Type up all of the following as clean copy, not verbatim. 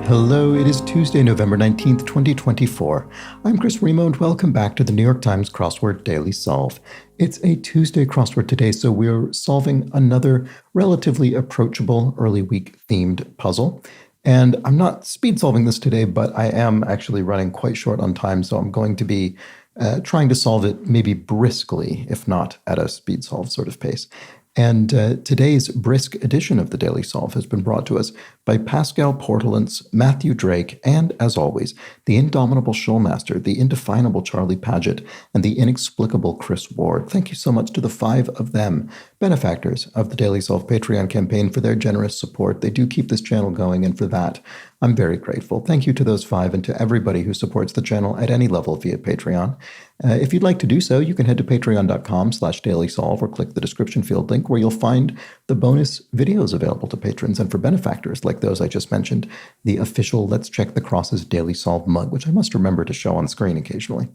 Hello, it is Tuesday, November 19th, 2024. I'm Chris Remo, and welcome back to the New York Times Crossword Daily Solve. It's a Tuesday crossword today, so we're solving another relatively approachable early week themed puzzle. And I'm not speed solving this today, but I am actually running quite short on time, so I'm going to be trying to solve it maybe briskly, if not at a speed solve sort of pace. And today's brisk edition of the Daily Solve has been brought to us by Pascal Portalance, Matthew Drake, and, as always, the indomitable Showmaster, the indefinable Charlie Paget, and the inexplicable Chris Ward. Thank you so much to the five of them, benefactors of the Daily Solve Patreon campaign, for their generous support. They do keep this channel going, and for that, I'm very grateful. Thank you to those five and to everybody who supports the channel at any level via Patreon. If you'd like to do so, you can head to patreon.com/dailysolve or click the description field link where you'll find the bonus videos available to patrons, and for benefactors like those I just mentioned, the official Let's Check the Crosses Daily Solve mug, which I must remember to show on screen occasionally.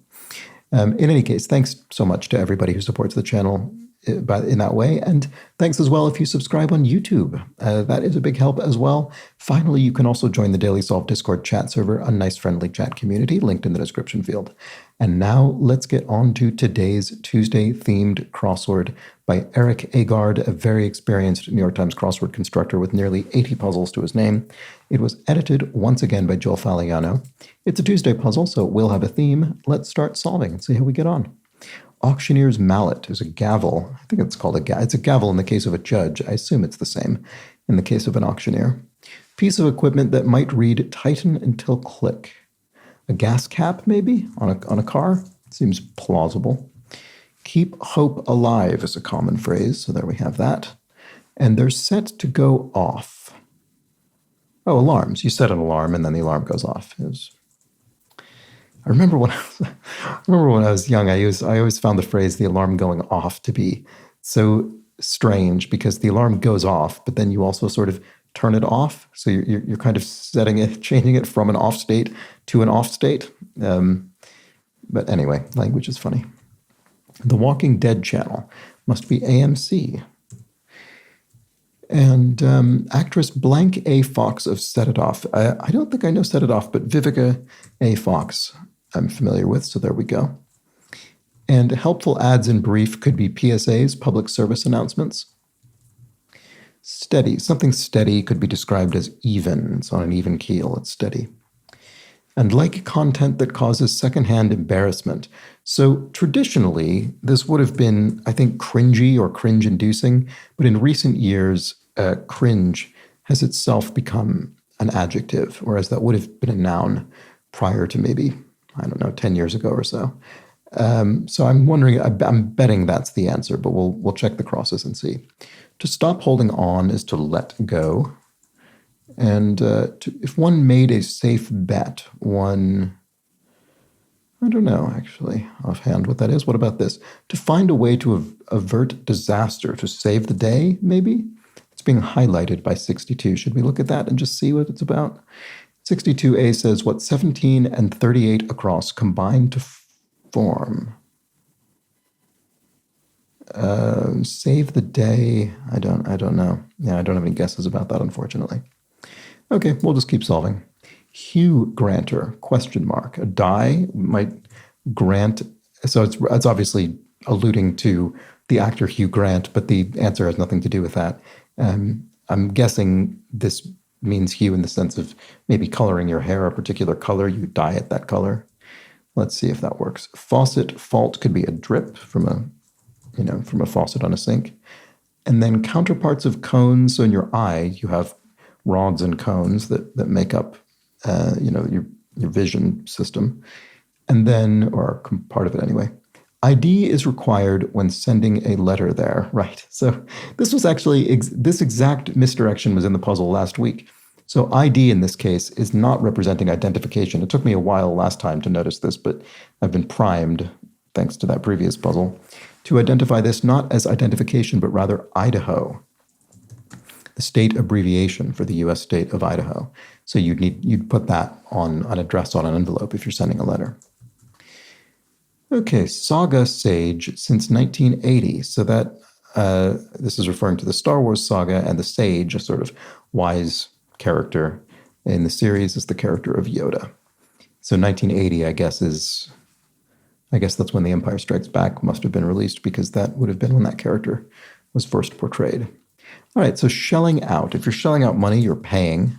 In any case, thanks so much to everybody who supports the channel in that way, and thanks as well if you subscribe on YouTube. That is a big help as well. Finally, you can also join the Daily Solve Discord chat server, a nice friendly chat community linked in the description field. And now let's get on to today's Tuesday-themed crossword by Eric Agard, a very experienced New York Times crossword constructor with nearly 80 puzzles to his name. It was edited once again by Joel Faliano. It's a Tuesday puzzle, so it will have a theme. Let's start solving and see how we get on. Auctioneer's mallet is a gavel. I think it's called a gavel. It's a gavel in the case of a judge. I assume it's the same in the case of an auctioneer. Piece of equipment that might read tighten until click. A gas cap, maybe, on a car? Seems plausible. Keep hope alive is a common phrase, so there we have that. And they're set to go off. Oh, alarms. You set an alarm, and then the alarm goes off. I remember when I was young, I always found the phrase "the alarm going off" to be so strange, because the alarm goes off, but then you also sort of turn it off. So you're kind of changing it from an off state to an off state. But anyway, language is funny. The Walking Dead channel must be AMC. And actress Blank A. Fox of Set It Off. I don't think I know Set It Off, but Vivica A. Fox I'm familiar with, so there we go. And helpful ads in brief could be PSAs, public service announcements. Steady. Something steady could be described as even. It's on an even keel. It's steady. And like content that causes secondhand embarrassment. So traditionally, this would have been, I think, cringy or cringe-inducing, but in recent years, cringe has itself become an adjective, whereas that would have been a noun prior to maybe, 10 years ago or so. So I'm wondering, I'm betting that's the answer, but we'll check the crosses and see. To stop holding on is to let go. And if one made a safe bet, I don't know, actually, offhand what that is. What about this? To find a way to avert disaster, to save the day, maybe? It's being highlighted by 62. Should we look at that and just see what it's about? 62A says, what 17 and 38 across combine to form? Save the day. I don't know. Yeah, I don't have any guesses about that, unfortunately. Okay, we'll just keep solving. Hugh Granter, question mark. A die might grant, so it's obviously alluding to the actor Hugh Grant, but the answer has nothing to do with that. I'm guessing this means hue in the sense of maybe coloring your hair a particular color, you dye it that color. Let's see if that works. Faucet fault could be a drip from a faucet on a sink. And then counterparts of cones. So in your eye, you have rods and cones that make up, your vision system. And then, or part of it anyway. ID is required when sending a letter there. Right. So this was actually, this exact misdirection was in the puzzle last week. So ID in this case is not representing identification. It took me a while last time to notice this, but I've been primed, thanks to that previous puzzle, to identify this not as identification, but rather Idaho, the state abbreviation for the U.S. state of Idaho. So you'd put that on an address on an envelope if you're sending a letter. Okay, saga sage since 1980. So that this is referring to the Star Wars saga, and the sage, a sort of wise character, in the series is the character of Yoda. So 1980, I guess that's when The Empire Strikes Back must have been released, because that would have been when that character was first portrayed. All right, so shelling out. If you're shelling out money, you're paying.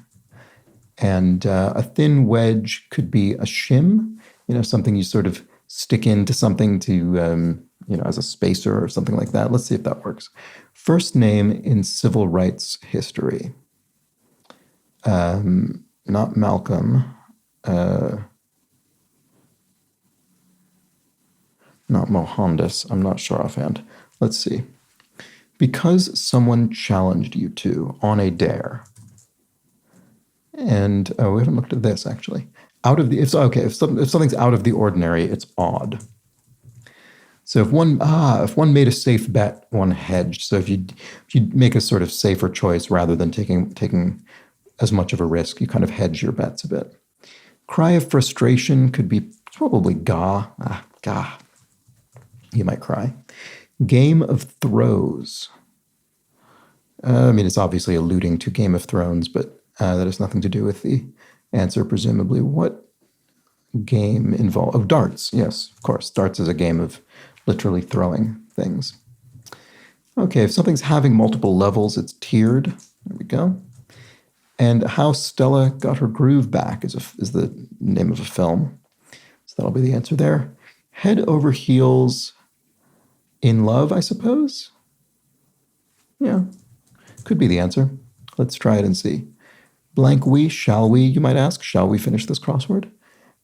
And a thin wedge could be a shim, something you sort of stick into something to, as a spacer or something like that. Let's see if that works. First name in civil rights history. Not Malcolm. Not Mohandas. I'm not sure offhand. Let's see. Because someone challenged you to on a dare. And we haven't looked at this actually. If something's out of the ordinary, it's odd. So if one made a safe bet, one hedged. So if you make a sort of safer choice rather than taking as much of a risk, you kind of hedge your bets a bit. Cry of frustration could be probably gah. Gah. You might cry. Game of throws. It's obviously alluding to Game of Thrones, but that has nothing to do with the answer, presumably. What game involved? Oh, darts. Yes, of course. Darts is a game of literally throwing things. Okay, if something's having multiple levels, it's tiered. There we go. And How Stella Got Her Groove Back is the name of a film. So that'll be the answer there. Head over heels in love, I suppose? Yeah, could be the answer. Let's try it and see. Blank we, shall we, you might ask. Shall we finish this crossword?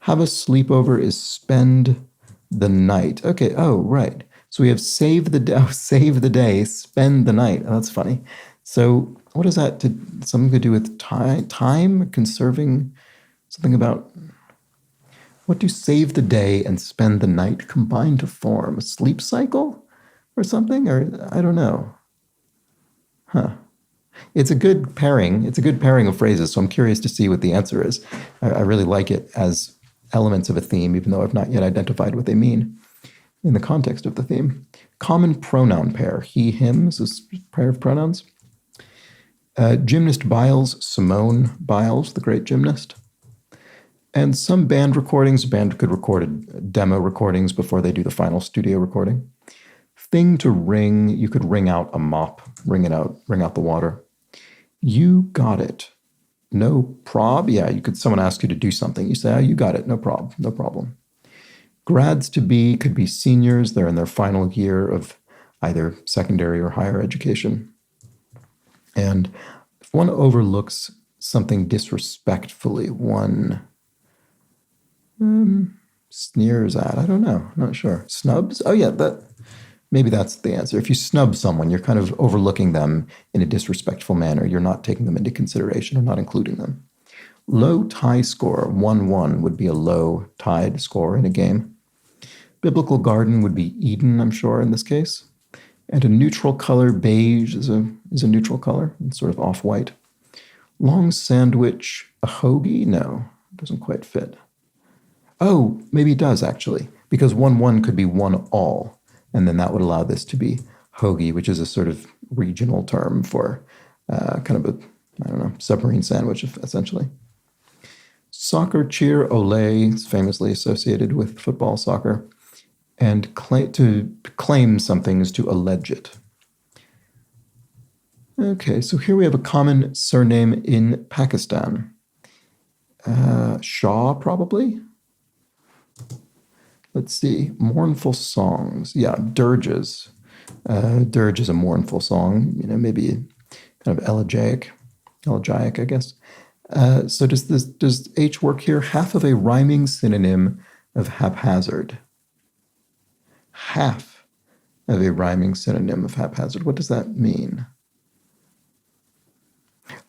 Have a sleepover is spend the night. Okay, oh, right. So we have save the day, spend the night. Oh, that's funny. So what is that? Something to do with time, conserving, something about, what do save the day and spend the night combine to form? A sleep cycle or something? Or I don't know. Huh. It's a good pairing. It's a good pairing of phrases, so I'm curious to see what the answer is. I really like it as elements of a theme, even though I've not yet identified what they mean in the context of the theme. Common pronoun pair. He, him. Is this a pair of pronouns? Gymnast Biles, Simone Biles, the great gymnast. And some band recordings. A band could record demo recordings before they do the final studio recording. Thing to wring. You could wring out a mop. Wring out the water. You got it. No prob. Yeah, someone ask you to do something. You say, oh, you got it. No problem. Grads to be could be seniors. They're in their final year of either secondary or higher education. And if one overlooks something disrespectfully, one sneers at. I don't know. I'm not sure. Snubs? Oh, yeah, maybe that's the answer. If you snub someone, you're kind of overlooking them in a disrespectful manner. You're not taking them into consideration or not including them. Low tie score, 1-1, would be a low tied score in a game. Biblical garden would be Eden, I'm sure, in this case. And a neutral color, beige, is a neutral color. It's sort of off-white. Long sandwich, a hoagie? No, it doesn't quite fit. Oh, maybe it does, actually, because 1-1 could be 1-all. And then that would allow this to be hoagie, which is a sort of regional term for kind of submarine sandwich, essentially. Soccer cheer, ole, is famously associated with football, soccer. And to claim something is to allege it. Okay, so here we have a common surname in Pakistan. Shah, probably? Let's see. Mournful songs. Yeah, dirges. Dirge is a mournful song, maybe kind of elegiac, I guess. So does H work here? Half of a rhyming synonym of haphazard. Half of a rhyming synonym of haphazard. What does that mean?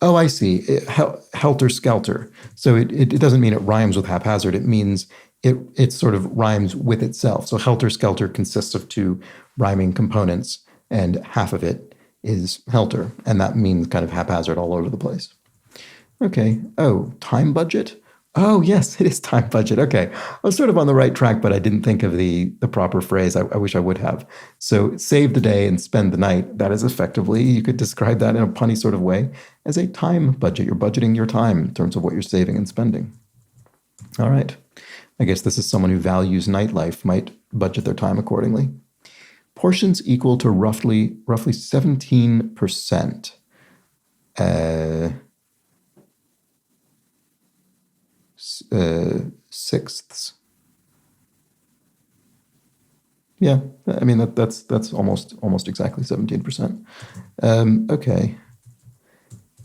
Oh, I see. Helter-skelter. So it doesn't mean it rhymes with haphazard. It means it sort of rhymes with itself. So helter-skelter consists of two rhyming components, and half of it is helter, and that means kind of haphazard all over the place. Okay. Oh, time budget? Oh, yes, it is time budget. Okay. I was sort of on the right track, but I didn't think of the proper phrase. I wish I would have. So save the day and spend the night. That is effectively, you could describe that in a punny sort of way as a time budget. You're budgeting your time in terms of what you're saving and spending. All right. I guess this is someone who values nightlife, might budget their time accordingly. Portions equal to roughly 17%. Sixths. Yeah, I mean that's almost exactly 17%. Okay,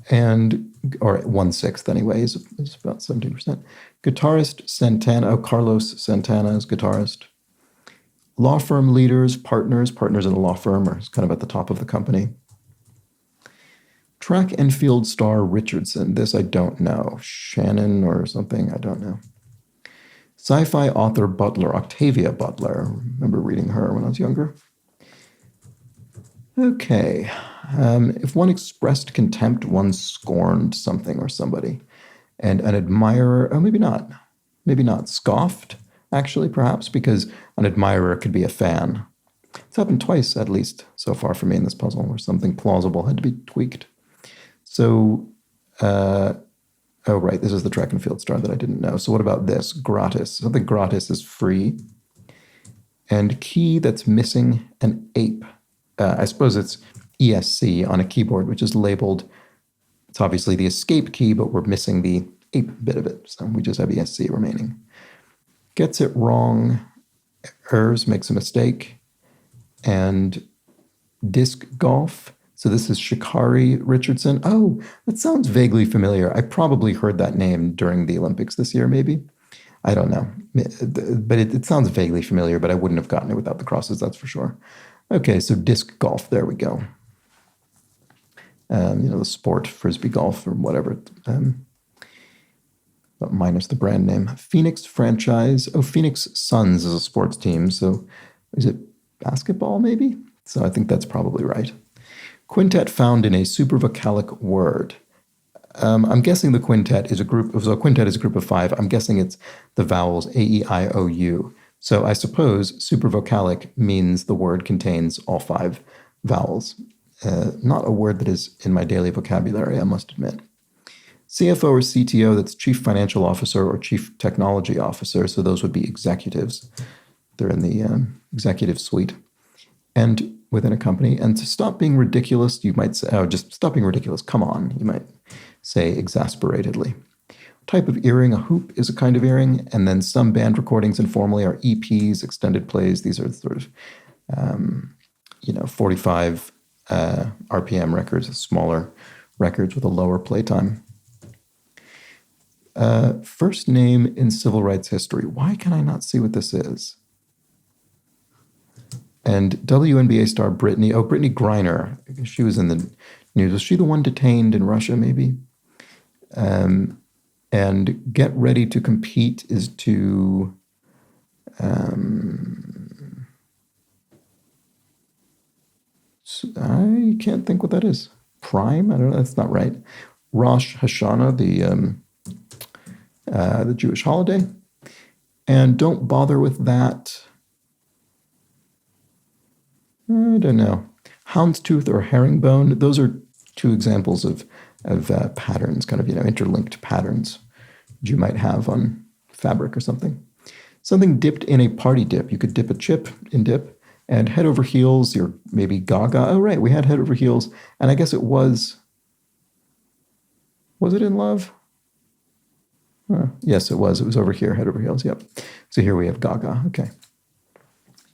and or 1/6 anyway is about 17%. Guitarist Santana. Oh, Carlos Santana is guitarist. Law firm leaders, partners in a law firm are kind of at the top of the company. Track and field star Richardson. This I don't know. Shannon or something. I don't know. Sci-fi author Butler, Octavia Butler. I remember reading her when I was younger. Okay. If one expressed contempt, one scorned something or somebody. And an admirer, oh, maybe not. Maybe not. Scoffed, actually, perhaps, because an admirer could be a fan. It's happened twice, at least, so far for me in this puzzle, where something plausible had to be tweaked. So, oh, right, this is the track and field star that I didn't know. So what about this? Gratis. Something gratis is free. And key that's missing an ape. I suppose it's ESC on a keyboard, which is labeled, it's obviously the escape key, but we're missing the ape bit of it. So we just have ESC remaining. Gets it wrong, errs, makes a mistake. And disc golf. So this is Sha'Carri Richardson. Oh, that sounds vaguely familiar. I probably heard that name during the Olympics this year, maybe. I don't know. But it sounds vaguely familiar, but I wouldn't have gotten it without the crosses, that's for sure. Okay, so disc golf, there we go. The sport, frisbee golf or whatever, but minus the brand name. Phoenix franchise. Oh, Phoenix Suns is a sports team. So is it basketball maybe? So I think that's probably right. Quintet found in a supervocalic word. I'm guessing the quintet is a group. So a quintet is a group of 5. I'm guessing it's the vowels A, E, I, O, U. So I suppose supervocalic means the word contains all 5 vowels. Not a word that is in my daily vocabulary, I must admit. CFO or CTO, that's Chief Financial Officer or Chief Technology Officer. So those would be executives. They're in the executive suite. And within a company. And to stop being ridiculous, you might say, oh, just stop being ridiculous. Come on, you might say exasperatedly. Type of earring, a hoop is a kind of earring. And then some band recordings informally are EPs, extended plays. These are sort of, 45 RPM records, smaller records with a lower playtime. First name in civil rights history. Why can I not see what this is? And WNBA star Brittany Griner, she was in the news. Was she the one detained in Russia, maybe? And get ready to compete is to I can't think what that is. Prime? I don't know. That's not right. Rosh Hashanah, the Jewish holiday. And don't bother with that. I don't know. Houndstooth or herringbone. Those are 2 examples of patterns, kind of, interlinked patterns that you might have on fabric or something. Something dipped in a party dip. You could dip a chip in dip. And head over heels, you're maybe gaga. Oh, right, we had head over heels. And I guess it was it in love? Yes, it was. It was over here, head over heels, yep. So here we have gaga, okay.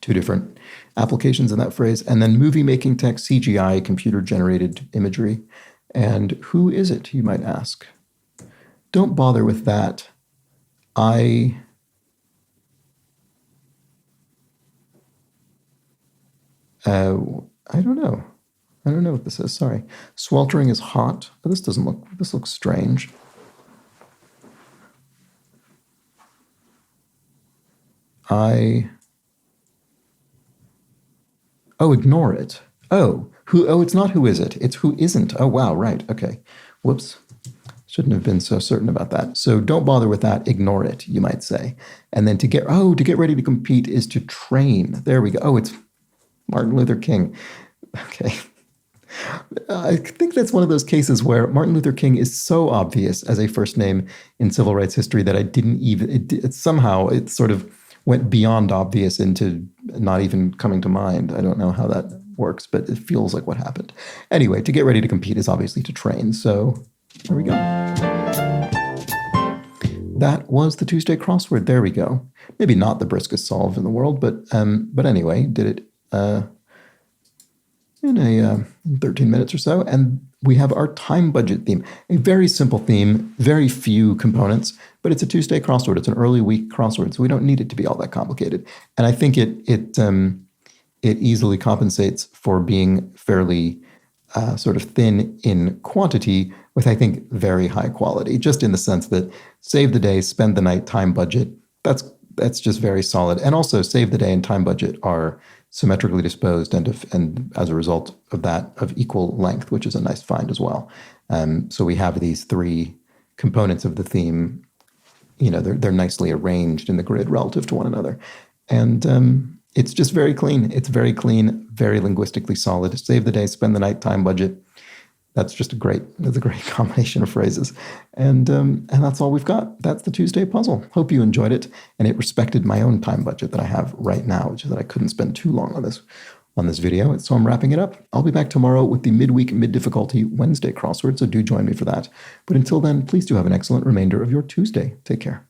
2 different applications in that phrase. And then movie-making tech, CGI, computer-generated imagery. And who is it, you might ask? Don't bother with that. I don't know. I don't know what this is, sorry. Sweltering is hot. Oh, this looks strange. Ignore it. Oh, it's not who is it. It's who isn't. Oh, wow, right. Okay. Whoops. Shouldn't have been so certain about that. So don't bother with that. Ignore it, you might say. And then to get ready to compete is to train. There we go. Oh, it's Martin Luther King. Okay. I think that's one of those cases where Martin Luther King is so obvious as a first name in civil rights history that I didn't even, somehow it sort of went beyond obvious into not even coming to mind. I don't know how that works, but it feels like what happened. Anyway, to get ready to compete is obviously to train. So there we go. That was the Tuesday crossword. There we go. Maybe not the briskest solve in the world, but anyway, did it in a 13 minutes or so. And we have our time budget theme, a very simple theme, very few components, but it's a Tuesday crossword. It's an early week crossword, so we don't need it to be all that complicated. And I think it easily compensates for being fairly sort of thin in quantity with, I think, very high quality, just in the sense that save the day, spend the night, time budget, that's just very solid. And also save the day and time budget are symmetrically disposed and as a result of that of equal length, which is a nice find as well. So we have these three components of the theme, they're nicely arranged in the grid relative to one another. And it's just very clean. It's very clean, very linguistically solid. Save the day, spend the night, time budget. That's a great combination of phrases. And that's all we've got. That's the Tuesday puzzle. Hope you enjoyed it. And it respected my own time budget that I have right now, which is that I couldn't spend too long on this video. So I'm wrapping it up. I'll be back tomorrow with the midweek, mid-difficulty Wednesday crossword. So do join me for that. But until then, please do have an excellent remainder of your Tuesday. Take care.